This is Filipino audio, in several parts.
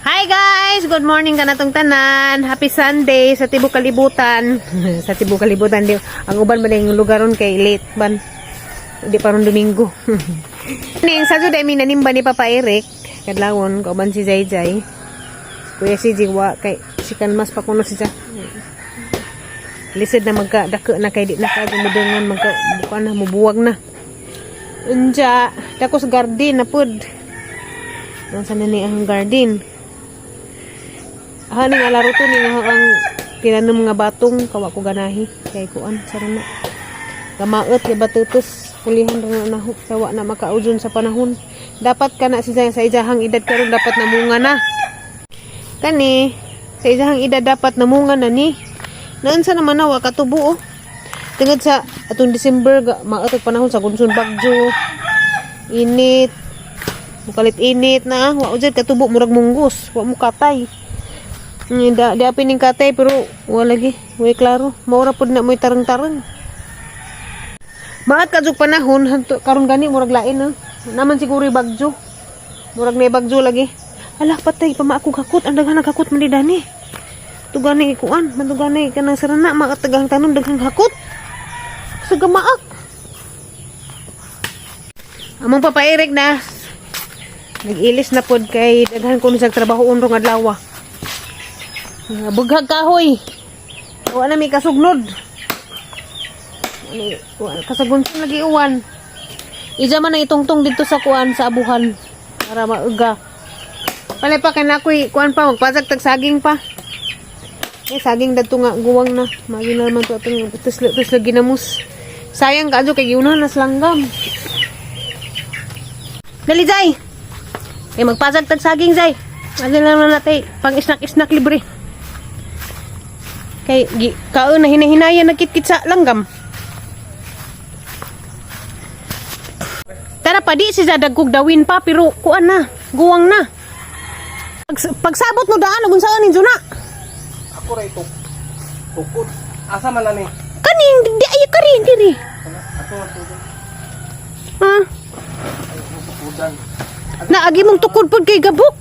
Hi guys! Good morning ka natong tanan. Happy Sunday sa Tibok Kalibutan. Sa Tibok Kalibutan di ang uban ba yung lugaron kay late ban. Di pa ron Domingo. Ning sa jud mi nanimba ni Papa Eric kadlawon kauban si Jay. Kuya si Jiwa kay si kan mas pa kuno siya. Lisod na magka-dako na kay di na ka gumudungan magka na mubuwag na. Unja, dako sa garden na pud. Nasa na ni ang garden. Haning alaro to ni ang tinanom nga batong kawa ko ganahi kay kuan sarana. Gamaot kay batutos pulihan ra na sawa na makaujon sa panahon. Dapat kana sa ijahang edad karon dapat namunga na. Kani sa ijahang edad dapat namunga na ni. Naan sa naman nawa katubo oh. Tungod sa atong December maot panahon sa gunson bagyo. Init. Mukalit init na wa ujud katubo murag munggos, wa mo katay. Di apining katay pero wala lagi, way klaro. Maura pud na moy tarang-tarang. Maat kajug panahon karon gani murag lain no. Naman siguro bagyo. Murag na bagyo lagi. Alah patay pa maako kakot ang daghang kakot man dani. Tugani kuan, matugani kanang sarana makatagang tanom daghang hakot. Sa gamaak. Among Papa Eric na nag-ilis na pod kay daghan ko sa trabaho unrong adlaw. Bughag kahoy. Wala na may kasugnod. Kasagunson lagi uwan. Ija man ang itungtong dito sa kuan sa abuhan para mauga. Palay pa kana koy kuan pa magpasag tag saging pa. Saging dadto nga guwang na. Magi na naman to atong tus lagi namus. Sayang kaadyo kay giunahan nas langgam. Dali Jay. Kay magpasag tag saging Jay. Ano naman natin pang isnak libre. Kay kaon na hinahinaya nagkit-kit sa langgam. Tara pa di siya dagkog dawin pa pero kuan na, guwang na. Pagsabot mo daan ug saan ninyo na. Ako ra ito. Tukod. Asa man na ni? Kaning di ay kari diri. Ato nga tukod. Ha? Tukodan. Naagi mong tukod pod kay gabok.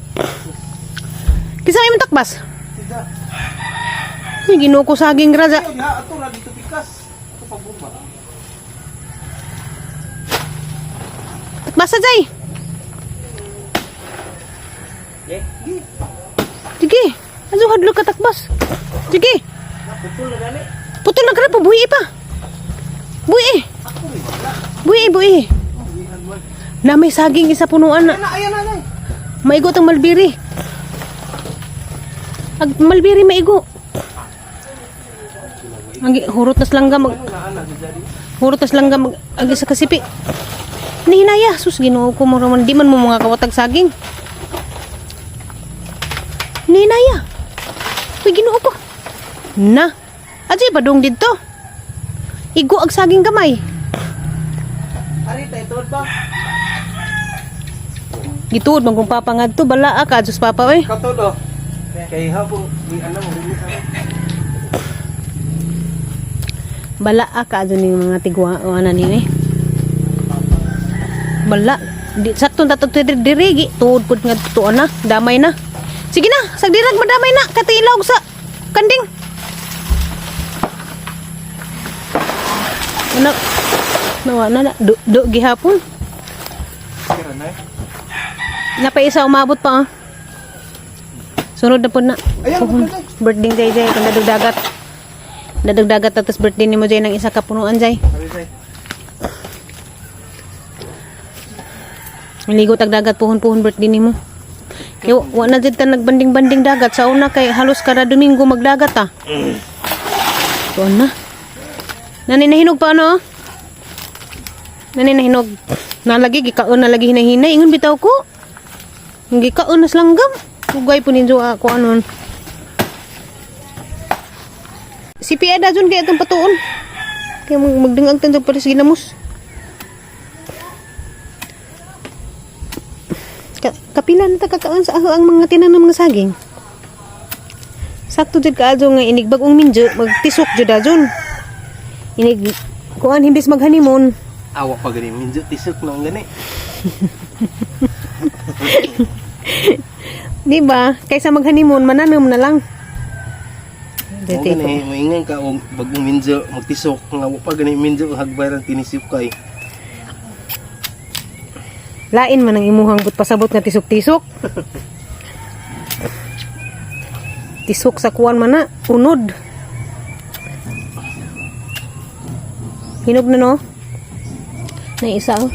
Kisa imong takbas? Sida. Ay Ginoo ko saging raja. Ato ra dito pikas. Ato pagbumba. Takbas Jay. Eh, Sige. Aso hadlok ka takbas. Sige. putol na gani. Putol na kara pa buhi pa. Buhi. Buhi. Na may saging isa punuan na. Ayan na. Maigot ang malbiri. Ag malbiri maigo. Agi hurot tas langgam mag hurot tas langgam agi sa kasipi. Nihinaya sus Ginoo ko mo raman di man mo mga kawatag saging. Nihinaya. Uy Ginoo ko. Na. Adjay padung didto. Igo ag saging gamay. Ari tay tuod ba? Gituod man kung papa ngadto bala ka adtos papa oy. Katudo. Kay habong ni ano mo rin Bala ka adto ning mga tigwa o ana ni. Bala di sakto tato diri tuod pud ngadto ana damay na. Sige na, sagdirag madamay na katilog sa kanding. Ano? Nawa na do gihapon. kira na. Napaisa umabot pa. Sunod na po na. Birthday Jay kung dadog dagat. Dadog dagat tapos birthday ni mo Jay ng isa ka punuan Jay. Ari tay. Maligo tag dagat puhon birthday ni mo. Kaya wa na dito nagbanding-banding dagat sa una kay halos kada Domingo magdagat ah. So na. Nani nahinog pa ano? Nani nahinog. Nalagi gikaon nalagi hinahinay ingon bitaw ko. Gikaon nas langgam. Ugay po ninyo ako anon. Si Piada dun kaya itong patuon. Kaya magdungag tanong pa rin sa ginamos. Kapila na takakaon sa ang mga tinanong mga saging. Sakto dyan kaadyo nga inig bagong minjo, magtisok dyan dyan. Inig, kuan himbis maghanimon. Awa pa gani minjo tisok nang gani. Di ba? Kaysa mag-honeymoon, mananom na lang. Mo gani maingan ka og bagong minjo magtisok nga wa pa gani minjo hagbayran tinisip kay. Lain man ang imuhang but pasabot nga tisok-tisok. Tisok sa kuwan man na, unod. Hinog na no? Na isa oh.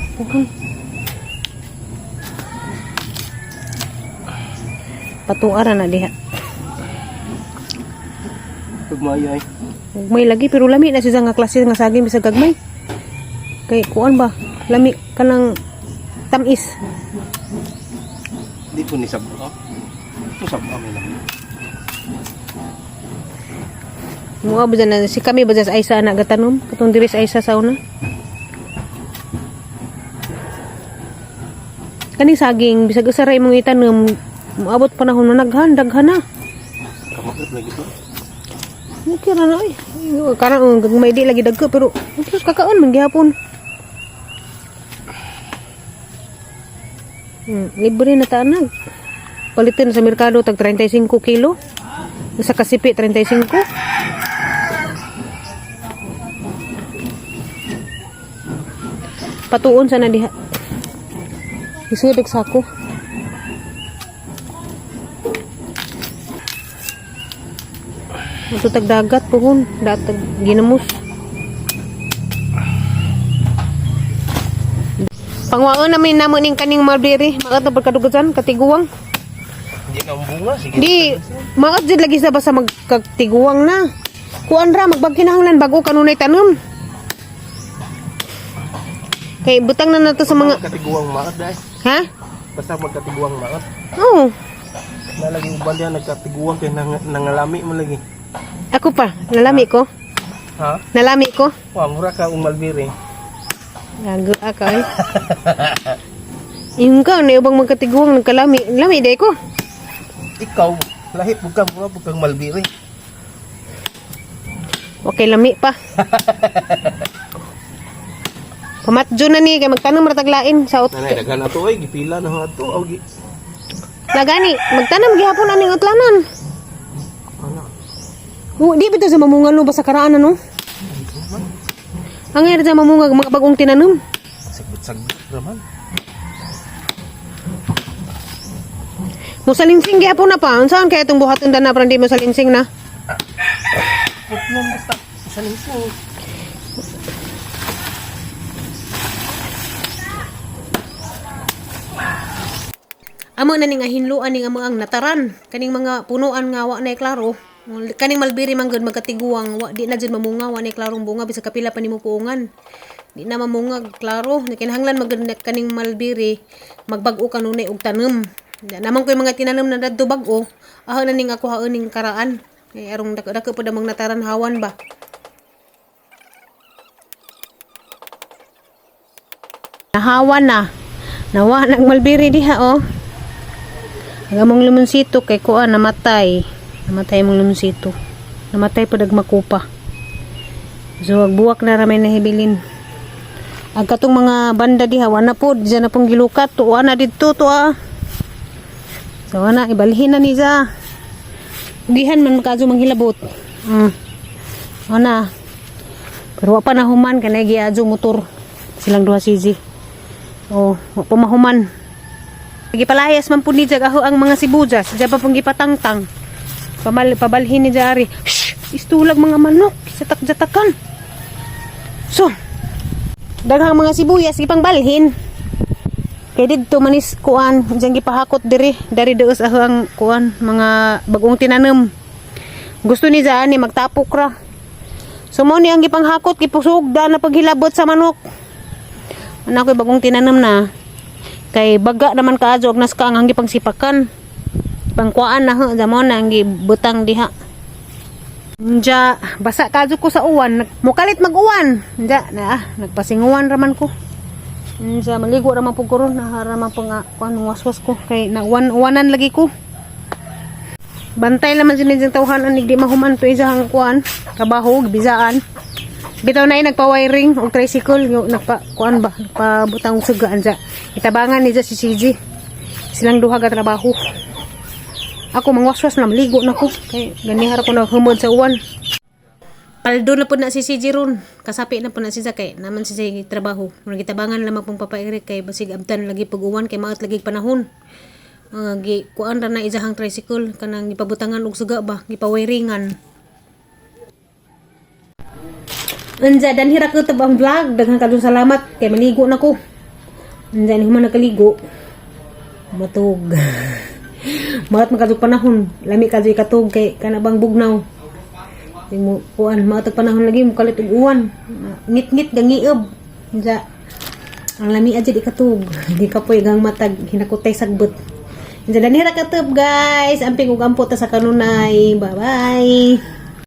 Patuara na diha. Pagmaya ay. May lagi pero lami na siya nga klase nga saging bisag gagmay. Kay kuan ba? Lami kanang tamis. Di po ni sabto. Ito sabto may lang. Mga ba na si kami ba sa Aisa anak gatanom? Katong diri sa Aisa sa una. Kani saging bisag usaray mong itanom, moabot panahon na daghan na. Kamakot lagi to. Okay na na eh. Karang gagmay di lagi dagko pero okay, kakaon man gihapon. Libre na tanag. Palitin sa merkado tag 35 kilo. Sa kasipi 35. Patuon sana diha. Isudag sako. Ito tag dagat pohon, datag ginamos. Pangwaon namin namo ning kaning mulberry, makat na pagkadugutan katiguwang. Di na ang bunga sige. Di makat jud lagi sa basta magkatiguwang na. Kuan ra magbagkinahanglan bago kanunay tanom. Kay butang na nato sa mga katiguang maot dai. ha? Basta magkatiguang maot. Oo. Nalaging uban diyan nagkatiguang kay nangalami man lagi. Ako pa, nalami ko. Ha? Nalami ko. Wa mura ka og malbiri. Lago ako eh. Yung ka, na ubang magkatiguang nagkalami. Lami day ko. Ikaw lahi pud ka mura pud kang malbiri. Okay, lami pa. Pamatjo na ni, kay magtanong marataglain sa Nanay daghan ato ay gipila na ato og Lagani, magtanong gihapon aning utlanan. ana. Di bitaw sa mamungal no, basta karaan ano? Ang sa mamungag, mga bagong tinanom. Sagbot-sagbot raman. Musalinsing gihapon na pa. Saan kaya itong buhaton na parang di musalinsing na? Putnon basta sa nising. Amo na ning hinluan ning ang nataran. Kaning mga punuan nga wa na klaro. Kaning malbiri man gud magkatiguang wa di na jud mamunga wa na klarong bunga bisag kapila pa nimo puungan. Di na mamungag klaro. Kinahanglan magud kaning malbiri magbag-o kanunay og tanom. Naman ko yung mga tinanom na dadto bag-o, aho na ning ako haon ning karaan. Kay arong dako pud ang mga nataran hawan ba. Nahawan na. Nawa nang malbiri diha oh. Gamong limonsito kay kuan namatay. Namatay mong limonsito. Namatay pa dagmakupa. So agbuwak na ramay nahibilin. Ang katong mga banda diha wana pod diyan na pong gilukat to ana didto to ah. So ana ibalhin na ni sa. Ugihan man makaadto manghilabot. Ana. Pero wa pa nahuman kanay giadto motor. Silang duha siji. Oh, wa pa mahuman. Gipalayas man pud ni jag aho ang mga sibujas, diya pa pong gipatangtang. Pabalhin ni jari. Shh, istulag mga manok sa takjatakan. So, daghang mga sibuyas gipang balhin. Kay didto manis kuan, diyan gipahakot diri, dari deus aho ang kuan mga bagong tinanom. Gusto ni jani magtapok ra. So mo ni ang gipanghakot gipusugda na paghilabot sa manok. Ana koy bagong tinanom na. Kay baga naman kaadyo og naska ang gipang sipakan. Pangkuan na ho zamon na ang gibutang diha. Nja basa kaadyo ko sa uwan, mukalit mag-uwan. Nja na nagpasinguwan raman ko. Nja maligo raman pug ko ron, naharaman pang kuan waswas ko kay nagwan-uwanan lagi ko. Bantay naman sinid ang tawhan anig di mahuman to isang kuan, trabaho bisaan. Bitaw na nagpa-wiring og tricycle nagpa kuan ba nagpabutang og sugaan sa itabangan ni si CG silang duha ka trabaho Ako mangwaswas na maligo na ko. Kay ganihar ko na humod sa uwan. Paldo na po na si CJ ron. Kasapi na po na si Zakay. Naman si CJ trabaho. Muna gitabangan lamang pong papairik kay basig abtan lagi pag uwan kay maot lagi panahon. Kuan ra na izahang tricycle kanang gipabutangan og suga ba, gipawiringan. Anja dan hira ko ang vlog. Daghang kadung salamat kay maligo na ko. Anja ni human nakaligo. Matug. Maot makadug panahon. Lami kadyo katug kay kanabang bugnaw. Mo kuan maot panahon lagi mo kalit og uwan. Ngit-ngit gangiib. Anja ang lami aja di katug. Di kapoy gang matag hinakutay sagbot. Anja dan hira katub guys. Amping og ampo ta sa kanunay. Bye-bye.